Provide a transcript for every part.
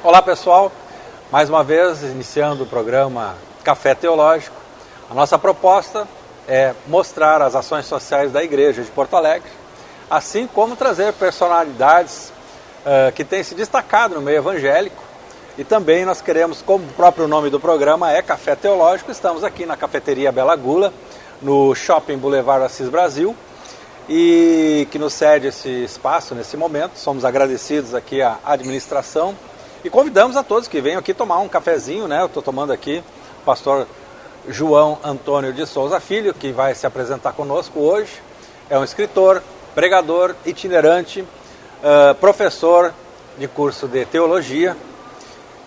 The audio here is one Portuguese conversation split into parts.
Olá pessoal, mais uma vez iniciando o programa Café Teológico. A nossa proposta é mostrar as ações sociais da Igreja de Porto Alegre, assim como trazer personalidades que têm se destacado no meio evangélico. E também nós queremos, como o próprio nome do programa é Café Teológico, estamos aqui na Cafeteria Bela Gula, no Shopping Boulevard Assis Brasil, e que nos cede esse espaço nesse momento. Somos agradecidos aqui à administração e convidamos a todos que venham aqui tomar um cafezinho, né? Eu estou tomando aqui o pastor João Antônio de Souza Filho, que vai se apresentar conosco hoje. É um escritor, pregador, itinerante, professor de curso de teologia.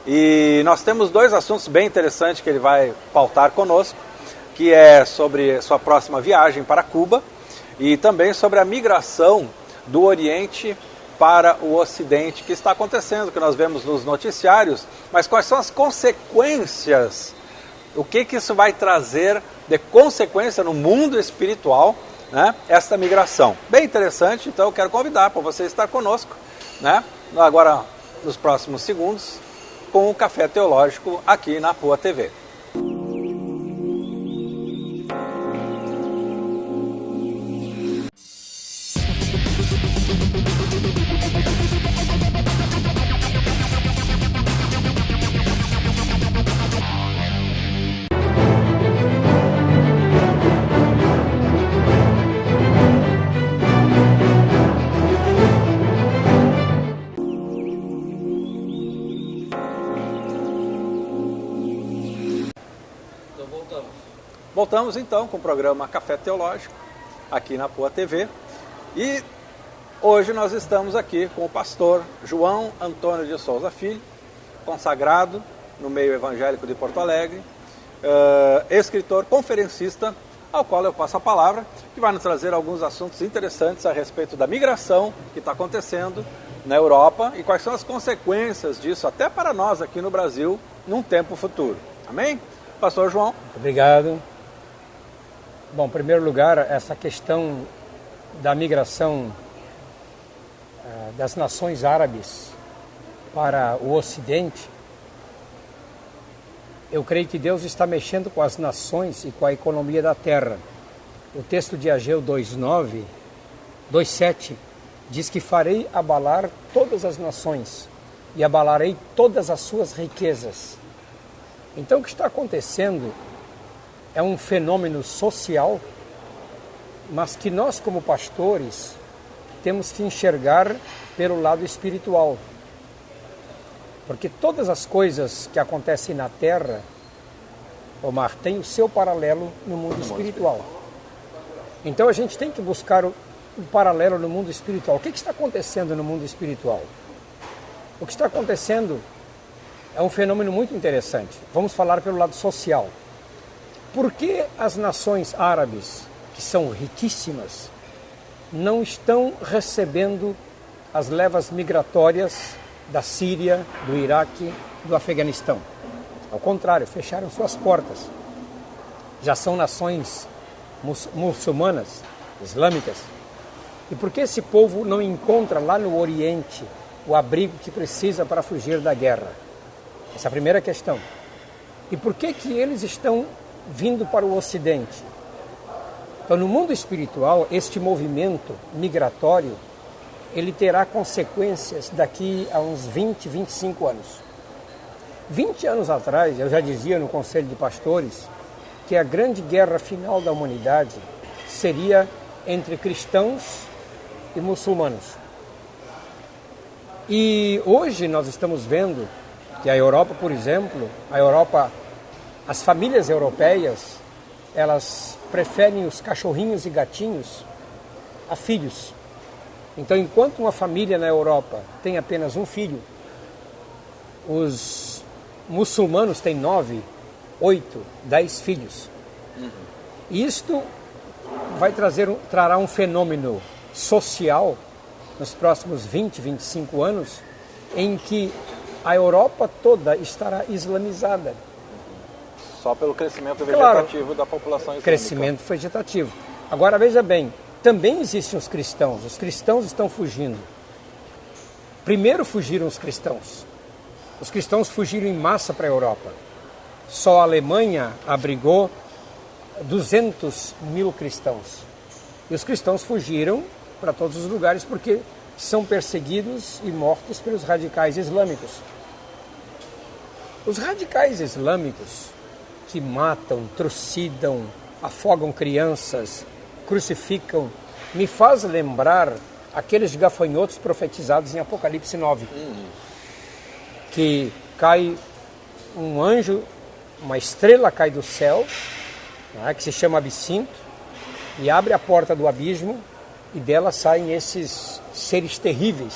E nós temos dois assuntos bem interessantes que ele vai pautar conosco, que é sobre sua próxima viagem para Cuba e também sobre a migração do Oriente para o Ocidente que está acontecendo, que nós vemos nos noticiários, mas quais são as consequências, o que isso vai trazer de consequência no mundo espiritual, né, esta migração. Bem interessante, então eu quero convidar para você estar conosco, né, agora nos próximos segundos, com o Café Teológico aqui na Poa TV. Voltamos então com o programa Café Teológico, aqui na Poa TV. E hoje nós estamos aqui com o pastor João Antônio de Souza Filho, consagrado no meio evangélico de Porto Alegre, escritor, conferencista, ao qual eu passo a palavra, que vai nos trazer alguns assuntos interessantes a respeito da migração que está acontecendo na Europa e quais são as consequências disso, até para nós aqui no Brasil, num tempo futuro. Amém? Pastor João. Muito obrigado. Bom, em primeiro lugar, essa questão da migração das nações árabes para o Ocidente, eu creio que Deus está mexendo com as nações e com a economia da terra. O texto de Ageu 2:7 diz que farei abalar todas as nações e abalarei todas as suas riquezas. Então o que está acontecendo é um fenômeno social, mas que nós como pastores temos que enxergar pelo lado espiritual. Porque todas as coisas que acontecem na terra, Omar, tem o seu paralelo no mundo espiritual. Então a gente tem que buscar o paralelo no mundo espiritual. O que está acontecendo no mundo espiritual? O que está acontecendo é um fenômeno muito interessante. Vamos falar pelo lado social. Por que as nações árabes, que são riquíssimas, não estão recebendo as levas migratórias da Síria, do Iraque, do Afeganistão? Ao contrário, fecharam suas portas. Já são nações muçulmanas, islâmicas. E por que esse povo não encontra lá no Oriente o abrigo que precisa para fugir da guerra? Essa é a primeira questão. E por que eles estão vindo para o Ocidente? Então, no mundo espiritual, este movimento migratório, ele terá consequências daqui a uns 20, 25 anos. 20 anos atrás, eu já dizia no Conselho de Pastores que a grande guerra final da humanidade seria entre cristãos e muçulmanos. E hoje nós estamos vendo que a Europa, por exemplo, as famílias europeias, elas preferem os cachorrinhos e gatinhos a filhos. Então, enquanto uma família na Europa tem apenas um filho, os muçulmanos têm 9, 8, 10 filhos. Isto trará um fenômeno social nos próximos 20, 25 anos, em que a Europa toda estará islamizada. Só pelo crescimento vegetativo da população islâmica. Crescimento vegetativo. Agora, veja bem, também existem os cristãos estão fugindo. Primeiro fugiram os cristãos, Os cristãos fugiram em massa para a Europa. Só a Alemanha abrigou 200 mil cristãos. E os cristãos fugiram para todos os lugares porque são perseguidos e mortos pelos radicais islâmicos. Os radicais islâmicos que matam, trucidam, afogam crianças, crucificam, me faz lembrar aqueles gafanhotos profetizados em Apocalipse 9. Que cai um anjo, uma estrela cai do céu, né, que se chama Absinto, e abre a porta do abismo, e dela saem esses seres terríveis.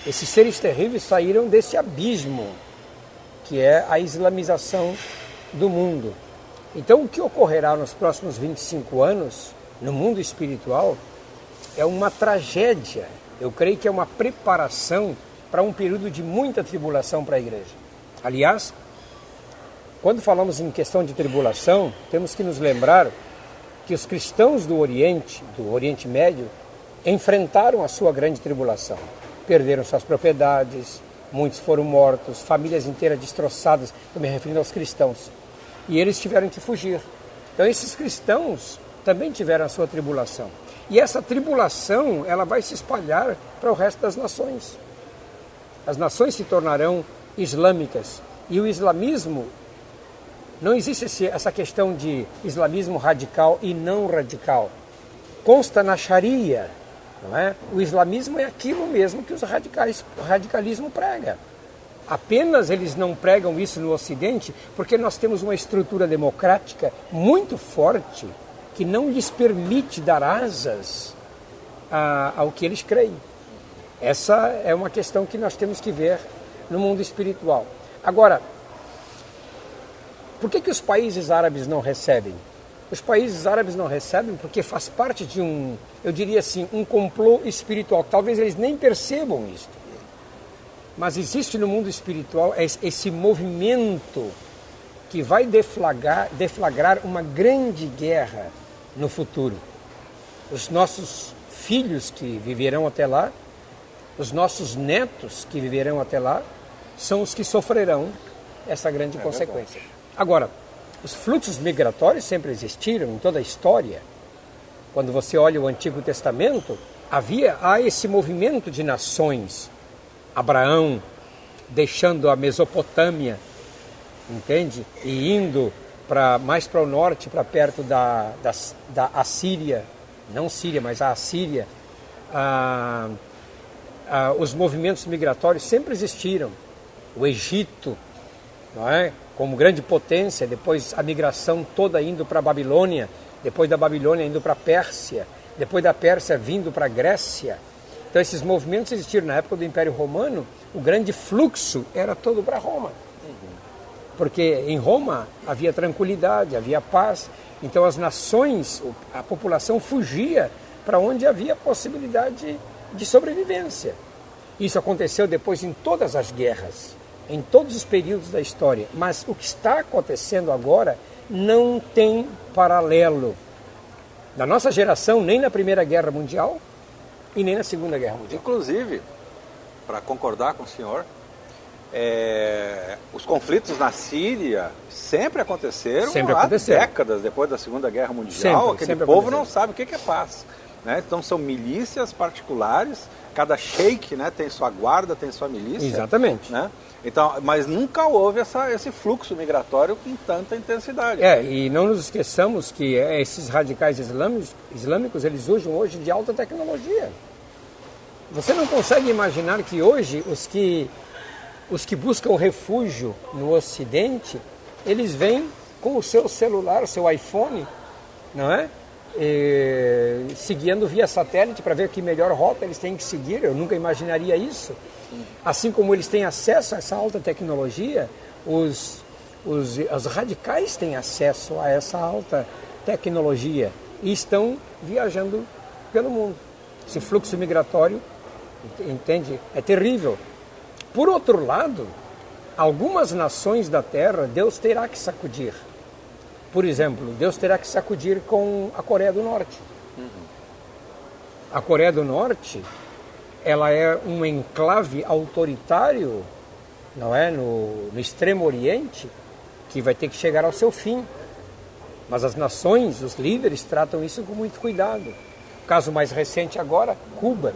Esses seres terríveis saíram desse abismo, que é a islamização do mundo. Então, o que ocorrerá nos próximos 25 anos, no mundo espiritual, é uma tragédia. Eu creio que é uma preparação para um período de muita tribulação para a igreja. Aliás, quando falamos em questão de tribulação, temos que nos lembrar que os cristãos do Oriente Médio, enfrentaram a sua grande tribulação. Perderam suas propriedades, muitos foram mortos, famílias inteiras destroçadas, estou me referindo aos cristãos. E eles tiveram que fugir. Então esses cristãos também tiveram a sua tribulação. E essa tribulação, ela vai se espalhar para o resto das nações. As nações se tornarão islâmicas. E o islamismo, não existe essa questão de islamismo radical e não radical. Consta na Sharia, não é? O islamismo é aquilo mesmo que o radicalismo prega. Apenas eles não pregam isso no Ocidente porque nós temos uma estrutura democrática muito forte que não lhes permite dar asas ao que eles creem. Essa é uma questão que nós temos que ver no mundo espiritual. Agora, por que os países árabes não recebem? Os países árabes não recebem porque faz parte de eu diria assim, um complô espiritual. Talvez eles nem percebam isso. Mas existe no mundo espiritual esse movimento que vai deflagrar uma grande guerra no futuro. Os nossos filhos que viverão até lá, os nossos netos que viverão até lá, são os que sofrerão essa grande consequência. Verdade. Agora, os fluxos migratórios sempre existiram em toda a história. Quando você olha o Antigo Testamento, há esse movimento de nações. Abraão deixando a Mesopotâmia, entende? E indo mais para o norte, para perto da Assíria, não Síria, mas a Assíria. Os movimentos migratórios sempre existiram. O Egito, não é? Como grande potência, depois a migração toda indo para a Babilônia, depois da Babilônia indo para a Pérsia, depois da Pérsia vindo para a Grécia. Então esses movimentos existiram na época do Império Romano, o grande fluxo era todo para Roma. Porque em Roma havia tranquilidade, havia paz, então as nações, a população fugia para onde havia possibilidade de sobrevivência. Isso aconteceu depois em todas as guerras, em todos os períodos da história, mas o que está acontecendo agora não tem paralelo. Na nossa geração, nem na Primeira Guerra Mundial e nem na Segunda Guerra Mundial. Inclusive, para concordar com o senhor, os conflitos na Síria sempre aconteceram há décadas depois da Segunda Guerra Mundial. Aquele povo não sabe o que é paz. Né? Então são milícias particulares, cada sheik, né, tem sua guarda, tem sua milícia. Exatamente. Né? Então, mas nunca houve esse fluxo migratório com tanta intensidade. E não nos esqueçamos que esses radicais islâmicos, eles usam hoje de alta tecnologia. Você não consegue imaginar que hoje os que buscam refúgio no Ocidente, eles vêm com o seu celular, o seu iPhone, não é? Seguindo via satélite para ver que melhor rota eles têm que seguir. Eu nunca imaginaria isso. Assim como eles têm acesso a essa alta tecnologia, os radicais têm acesso a essa alta tecnologia e estão viajando pelo mundo. Esse fluxo migratório, entende? É terrível. Por outro lado, algumas nações da Terra Deus terá que sacudir. Por exemplo, Deus terá que sacudir com a Coreia do Norte. A Coreia do Norte, ela é um enclave autoritário não é? No Extremo Oriente, que vai ter que chegar ao seu fim. Mas as nações, os líderes, tratam isso com muito cuidado. O caso mais recente agora, Cuba,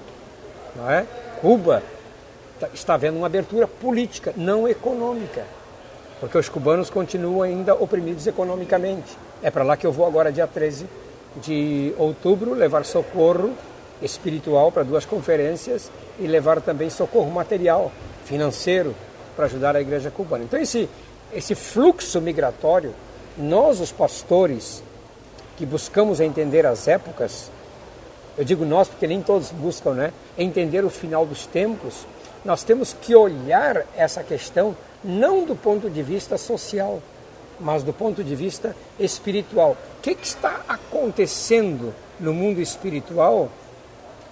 não é? Cuba está havendo uma abertura política, não econômica, porque os cubanos continuam ainda oprimidos economicamente. É para lá que eu vou agora, dia 13 de outubro, levar socorro espiritual para 2 conferências e levar também socorro material, financeiro, para ajudar a igreja cubana. Então esse fluxo migratório, nós os pastores que buscamos entender as épocas, eu digo nós porque nem todos buscam, né? Entender o final dos tempos, nós temos que olhar essa questão não do ponto de vista social, mas do ponto de vista espiritual. O que está acontecendo no mundo espiritual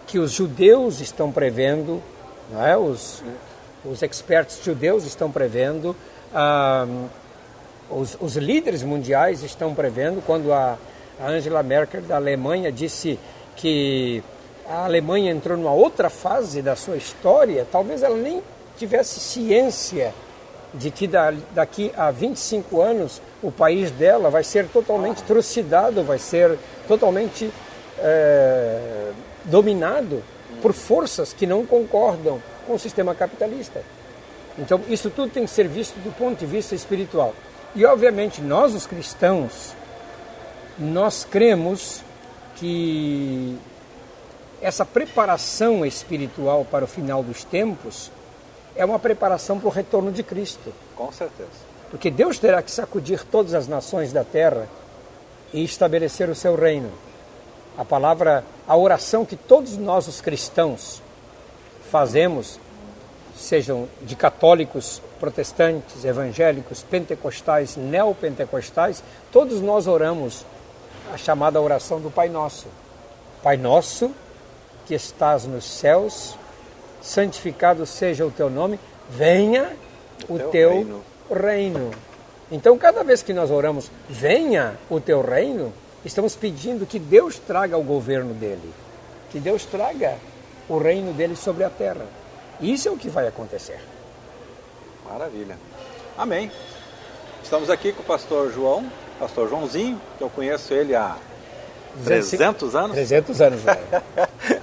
que os judeus estão prevendo, não é? Os experts judeus estão prevendo, os líderes mundiais estão prevendo, quando a Angela Merkel da Alemanha disse que a Alemanha entrou numa outra fase da sua história, talvez ela nem tivesse ciência de que daqui a 25 anos o país dela vai ser totalmente trucidado, vai ser totalmente dominado por forças que não concordam com o sistema capitalista. Então isso tudo tem que ser visto do ponto de vista espiritual. E obviamente nós os cristãos, nós cremos que essa preparação espiritual para o final dos tempos é uma preparação para o retorno de Cristo. Com certeza. Porque Deus terá que sacudir todas as nações da terra e estabelecer o seu reino. A oração que todos nós os cristãos fazemos, sejam de católicos, protestantes, evangélicos, pentecostais, neopentecostais, todos nós oramos a chamada oração do Pai Nosso. Pai Nosso, que estás nos céus, santificado seja o teu nome, venha o teu reino. Então, cada vez que nós oramos, venha o teu reino, estamos pedindo que Deus traga o governo dele, que Deus traga o reino dele sobre a terra. Isso é o que vai acontecer. Maravilha. Amém. Estamos aqui com o pastor João, pastor Joãozinho, que eu conheço ele há 300 anos. 300 anos, velho.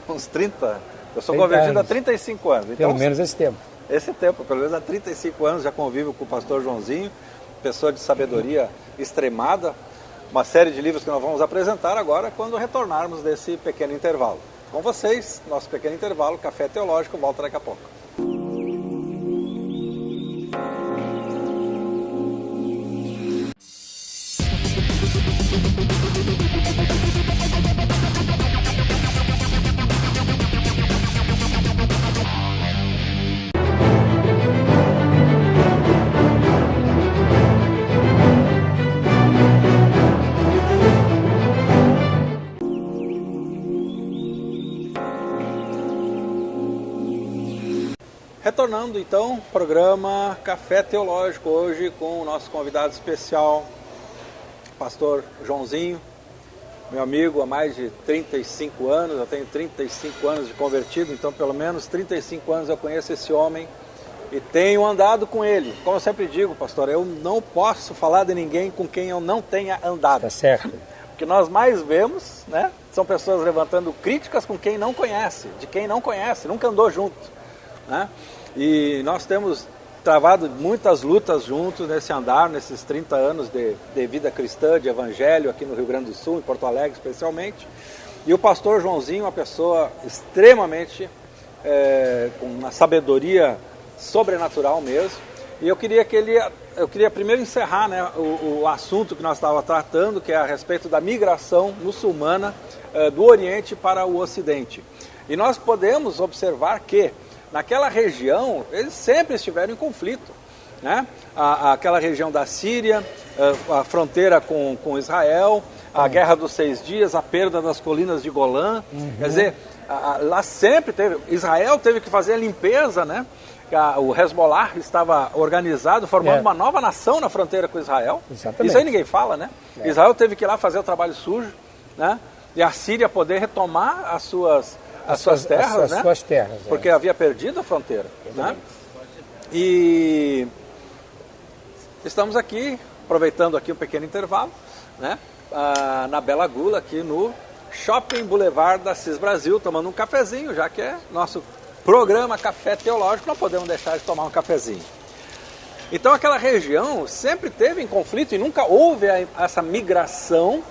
Uns 30. Eu sou convertido há 35 anos. Então, pelo menos esse tempo. Esse tempo, pelo menos há 35 anos, já convivo com o pastor Joãozinho, pessoa de sabedoria extremada. Uma série de livros que nós vamos apresentar agora quando retornarmos desse pequeno intervalo. Com vocês, nosso pequeno intervalo, Café Teológico, volta daqui a pouco. Retornando então, programa Café Teológico, hoje com o nosso convidado especial, pastor Joãozinho, meu amigo há mais de 35 anos, eu tenho 35 anos de convertido, então pelo menos 35 anos eu conheço esse homem e tenho andado com ele. Como eu sempre digo, pastor, eu não posso falar de ninguém com quem eu não tenha andado. Tá certo. O que nós mais vemos, né, são pessoas levantando críticas com quem não conhece, de quem não conhece, nunca andou junto, né? E nós temos travado muitas lutas juntos nesse andar, nesses 30 anos de vida cristã, de evangelho aqui no Rio Grande do Sul, em Porto Alegre especialmente. E o pastor Joãozinho, uma pessoa extremamente com uma sabedoria sobrenatural mesmo. E eu queria primeiro encerrar, né, o assunto que nós estávamos tratando, que é a respeito da migração muçulmana do Oriente para o Ocidente. E nós podemos observar que naquela região, eles sempre estiveram em conflito, né? Aquela região da Síria, a fronteira com Israel, a Guerra dos 6 Dias, a perda das colinas de Golã. Quer dizer, lá sempre teve... Israel teve que fazer a limpeza, né? O Hezbollah estava organizado, formando uma nova nação na fronteira com Israel. Exatamente. Isso aí ninguém fala, né? Israel teve que ir lá fazer o trabalho sujo, né? E a Síria poder retomar as suas terras, né? Suas terras, porque havia perdido a fronteira, né? E estamos aqui, aproveitando aqui um pequeno intervalo, né? Na Bela Gula, aqui no Shopping Boulevard da Assis Brasil, tomando um cafezinho, já que é nosso programa Café Teológico, não podemos deixar de tomar um cafezinho. Então aquela região sempre teve em conflito e nunca houve essa migração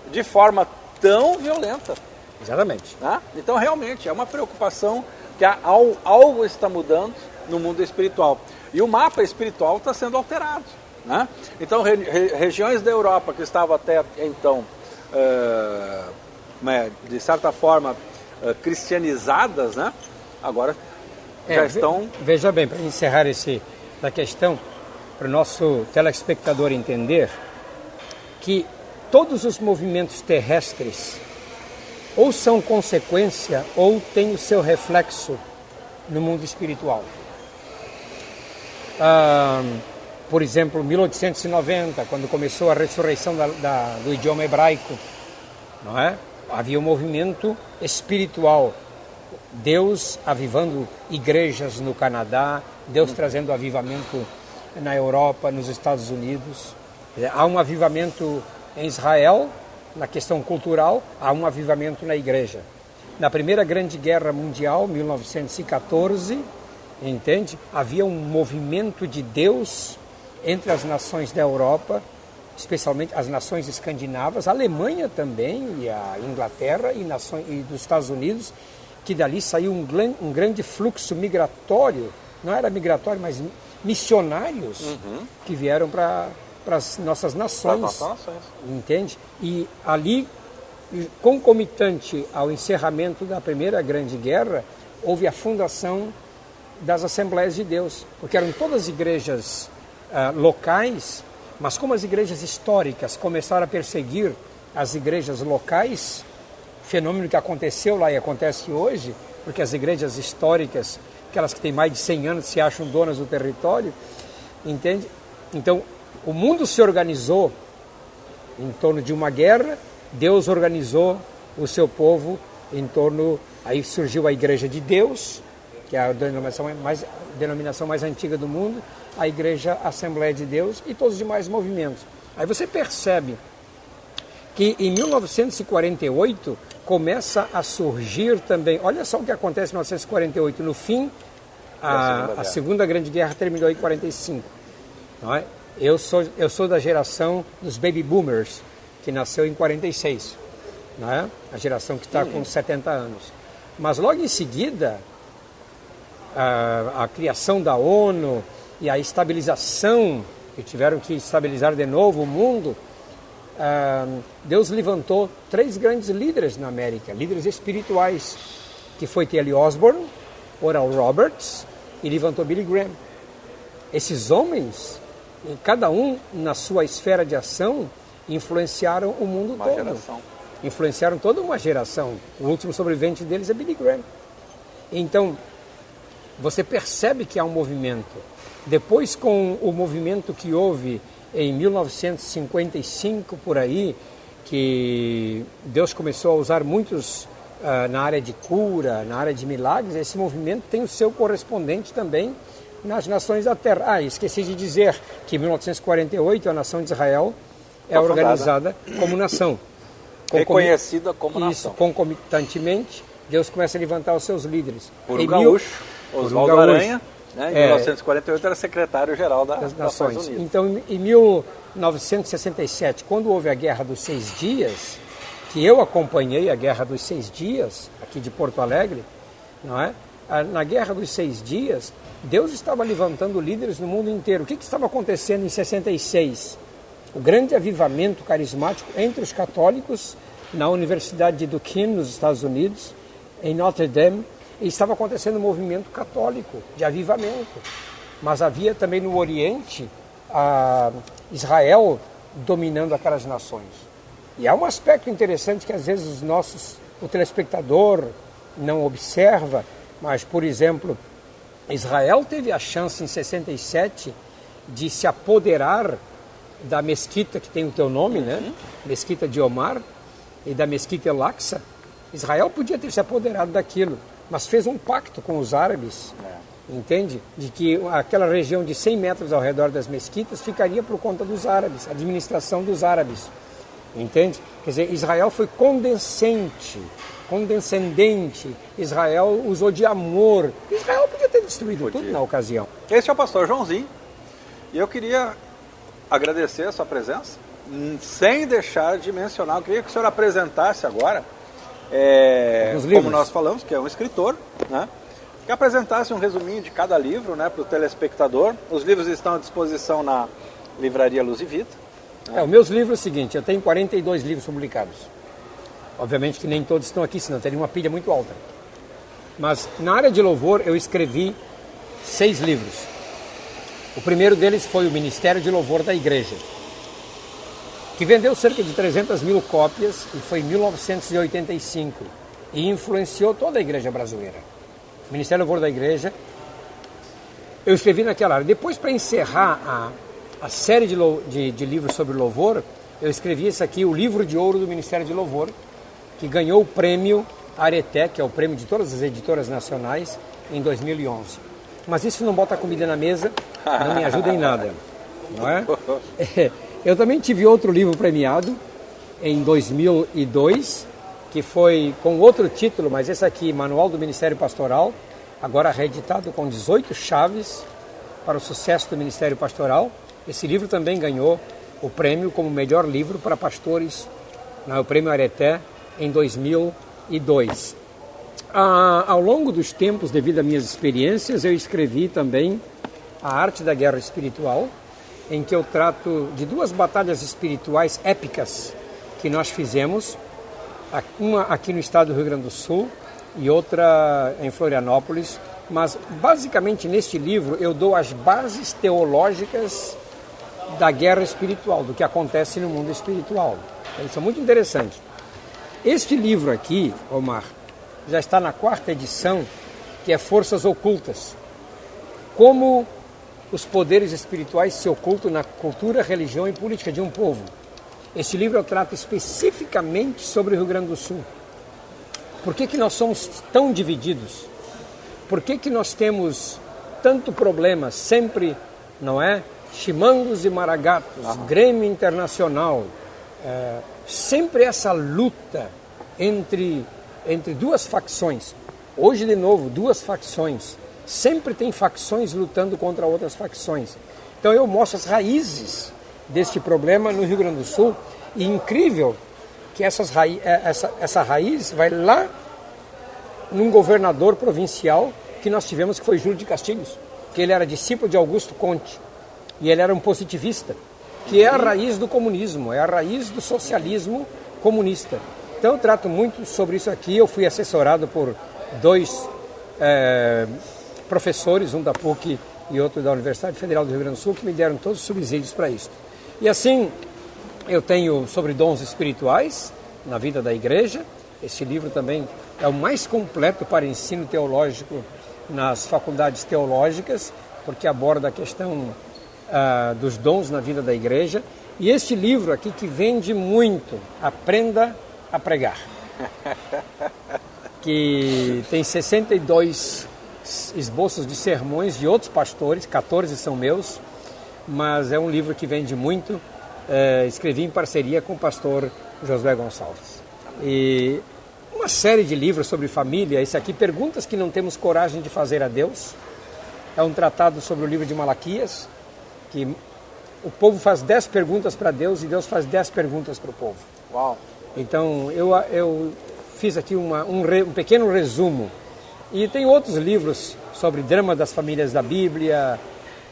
de forma tão violenta. Exatamente. Né? Então realmente é uma preocupação que algo está mudando no mundo espiritual. E o mapa espiritual está sendo alterado. Né? Então regiões da Europa que estavam até então, de certa forma, cristianizadas, né? Agora já estão... Veja bem, para encerrar essa questão, para o nosso telespectador entender que todos os movimentos terrestres ou são consequência ou têm o seu reflexo no mundo espiritual. Por exemplo, 1890, quando começou a ressurreição do idioma hebraico, não é? Havia um movimento espiritual, Deus avivando igrejas no Canadá, Deus trazendo avivamento na Europa, nos Estados Unidos. Há um avivamento em Israel, na questão cultural, há um avivamento na igreja. Na Primeira Grande Guerra Mundial, 1914, entende? Havia um movimento de Deus entre as nações da Europa, especialmente as nações escandinavas, a Alemanha também, e a Inglaterra e dos Estados Unidos, que dali saiu um grande fluxo migratório, não era migratório, mas missionários, que vieram para as nossas nações, entende? E ali, concomitante ao encerramento da Primeira Grande Guerra, houve a fundação das Assembleias de Deus, porque eram todas igrejas locais, mas como as igrejas históricas começaram a perseguir as igrejas locais, fenômeno que aconteceu lá e acontece hoje, porque as igrejas históricas, aquelas que têm mais de 100 anos, se acham donas do território, entende? Então, o mundo se organizou em torno de uma guerra, Deus organizou o seu povo em torno... Aí surgiu a Igreja de Deus, que é a denominação mais antiga do mundo, a Igreja Assembleia de Deus e todos os demais movimentos. Aí você percebe que em 1948 começa a surgir também... Olha só o que acontece em 1948, no fim, a Segunda Grande Guerra terminou em 1945, não é? Eu sou da geração dos Baby Boomers, que nasceu em 46, não é? A geração que está com 70 anos. Mas logo em seguida, a criação da ONU e a estabilização, que tiveram que estabilizar de novo o mundo, Deus levantou 3 grandes líderes na América, líderes espirituais, que foi T.L. Osborne, Oral Roberts e levantou Billy Graham. Esses homens, cada um na sua esfera de ação, influenciaram o mundo todo. Geração. Influenciaram toda uma geração. O último sobrevivente deles é Billy Graham. Então, você percebe que há um movimento. Depois, com o movimento que houve em 1955, por aí, que Deus começou a usar muitos na área de cura, na área de milagres, esse movimento tem o seu correspondente também nas nações da Terra. Esqueci de dizer que em 1948 a nação de Israel é organizada como nação. Reconhecida como nação. Isso, concomitantemente, Deus começa a levantar os seus líderes. Por um gaúcho, Oswaldo Aranha, né, em 1948 era secretário-geral das Nações Unidas. Então, em 1967, quando houve a Guerra dos 6 Dias, que eu acompanhei a Guerra dos 6 Dias, aqui de Porto Alegre, não é? Na Guerra dos 6 Dias, Deus estava levantando líderes no mundo inteiro. O que estava acontecendo em 66? O grande avivamento carismático entre os católicos na Universidade de Duquesne, nos Estados Unidos, em Notre Dame, e estava acontecendo um movimento católico de avivamento. Mas havia também no Oriente Israel dominando aquelas nações. E há um aspecto interessante que às vezes o telespectador não observa, mas, por exemplo, Israel teve a chance em 67 de se apoderar da mesquita que tem o teu nome, né? Mesquita de Omar, e da mesquita El-Aqsa. Israel podia ter se apoderado daquilo, mas fez um pacto com os árabes entende? De que aquela região de 100 metros ao redor das mesquitas ficaria por conta dos árabes, a administração dos árabes, entende? Quer dizer, Israel foi condescendente, Israel usou de amor. Israel podia ter destruído tudo na ocasião. Esse é o pastor Joãozinho, e eu queria agradecer a sua presença, sem deixar de mencionar, eu queria que o senhor apresentasse agora, como nós falamos, que é um escritor, né? Que apresentasse um resuminho de cada livro, né, para o telespectador. Os livros estão à disposição na livraria Luz e Vida. Os meus livros é o seguinte, eu tenho 42 livros publicados. Obviamente que nem todos estão aqui, senão teria uma pilha muito alta. Mas na área de louvor eu escrevi 6 livros. O primeiro deles foi o Ministério de Louvor da Igreja, que vendeu cerca de 300 mil cópias e foi em 1985 e influenciou toda a igreja brasileira. O Ministério do Louvor da Igreja, eu escrevi naquela área. Depois, para encerrar a série de livros sobre louvor, eu escrevi esse aqui, o Livro de Ouro do Ministério de Louvor, que ganhou o prêmio Areté, que é o prêmio de todas as editoras nacionais, em 2011. Mas isso não bota comida na mesa, não me ajuda em nada, não é? Eu também tive outro livro premiado, em 2002, que foi com outro título, mas esse aqui, Manual do Ministério Pastoral, agora reeditado com 18 chaves para o sucesso do Ministério Pastoral. Esse livro também ganhou o prêmio como melhor livro para pastores, o prêmio Areté, em 2002. Ao longo dos tempos, devido às minhas experiências, eu escrevi também A Arte da Guerra Espiritual, em que eu trato de 2 batalhas espirituais épicas que nós fizemos, uma aqui no estado do Rio Grande do Sul e outra em Florianópolis, mas basicamente neste livro eu dou as bases teológicas da guerra espiritual, do que acontece no mundo espiritual. Isso é muito interessante. Este livro aqui, Omar, já está na 4ª edição, que é Forças Ocultas. Como os poderes espirituais se ocultam na cultura, religião e política de um povo. Este livro eu trato especificamente sobre o Rio Grande do Sul. Por que nós somos tão divididos? Por que nós temos tanto problema sempre, não é? Chimangos e Maragatos, Grêmio Internacional, sempre essa luta entre 2 facções. Hoje, de novo, 2 facções. Sempre tem facções lutando contra outras facções. Então eu mostro as raízes deste problema no Rio Grande do Sul, e incrível que essa raiz vai lá num governador provincial que nós tivemos, que foi Júlio de Castilhos, que ele era discípulo de Augusto Conte, e ele era um positivista, que é a raiz do comunismo, é a raiz do socialismo comunista. Então eu trato muito sobre isso aqui. Eu fui assessorado por 2 professores, um da PUC e outro da Universidade Federal do Rio Grande do Sul, que me deram todos os subsídios para isso. E assim, eu tenho sobre dons espirituais na vida da igreja. Este livro também é o mais completo para ensino teológico nas faculdades teológicas, porque aborda a questão dos dons na vida da igreja. E este livro aqui, que vende muito, Aprenda a Pregar, que tem 62 esboços de sermões de outros pastores, 14 são meus, mas é um livro que vende muito. Escrevi em parceria com o pastor Josué Gonçalves. E uma série de livros sobre família. Esse aqui, Perguntas que não temos coragem de fazer a Deus, é um tratado sobre o livro de Malaquias, que o povo faz 10 perguntas para Deus e Deus faz 10 perguntas para o povo. Uau! Então eu fiz aqui um pequeno resumo. E tem outros livros sobre drama das famílias da Bíblia,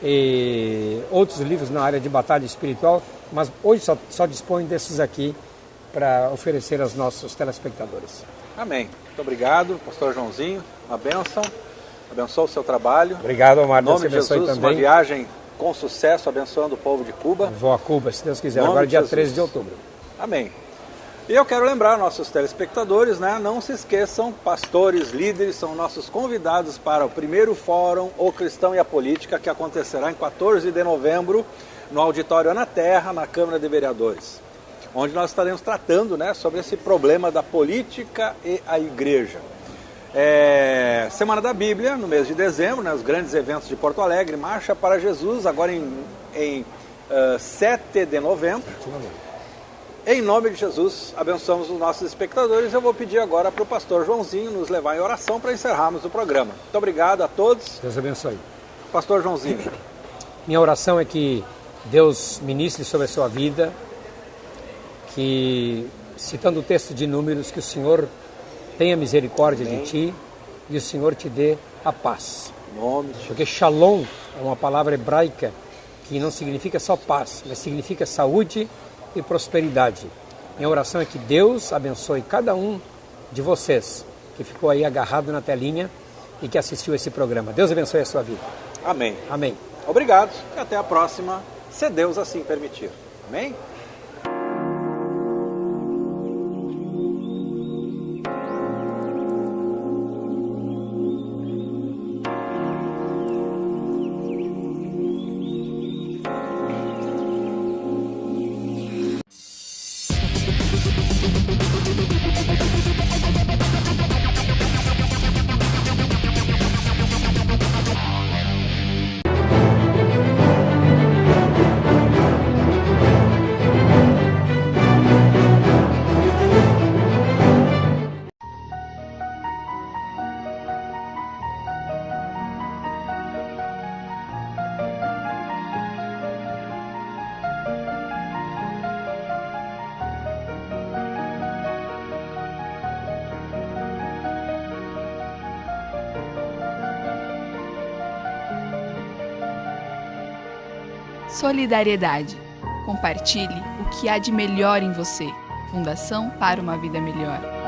e outros livros na área de batalha espiritual, mas hoje só disponho desses aqui para oferecer aos nossos telespectadores. Amém. Muito obrigado, pastor Joãozinho. Uma bênção. Abençoa o seu trabalho. Obrigado, Omar. Em nome de Jesus, também. Uma viagem com sucesso, abençoando o povo de Cuba. Vou a Cuba, se Deus quiser, agora dia 13 de outubro. Amém. E eu quero lembrar nossos telespectadores, né? Não se esqueçam, pastores, líderes são nossos convidados para o primeiro fórum O Cristão e a Política, que acontecerá em 14 de novembro, no Auditório Ana Terra, na Câmara de Vereadores, onde nós estaremos tratando, né, sobre esse problema da política e a igreja. Semana da Bíblia, no mês de dezembro, né, os grandes eventos de Porto Alegre, Marcha para Jesus, agora em 7 de novembro. Em nome de Jesus, abençoamos os nossos espectadores. Eu vou pedir agora para o pastor Joãozinho nos levar em oração para encerrarmos o programa. Muito obrigado a todos. Deus abençoe. Pastor Joãozinho. Minha oração é que Deus ministre sobre a sua vida, que, citando o texto de Números, que o Senhor tenha misericórdia de ti e o Senhor te dê a paz. Porque Shalom é uma palavra hebraica que não significa só paz, mas significa saúde e prosperidade. Minha oração é que Deus abençoe cada um de vocês que ficou aí agarrado na telinha e que assistiu esse programa. Deus abençoe a sua vida. Amém. Amém. Obrigado e até a próxima, se Deus assim permitir. Amém? Solidariedade. Compartilhe o que há de melhor em você. Fundação para uma Vida Melhor.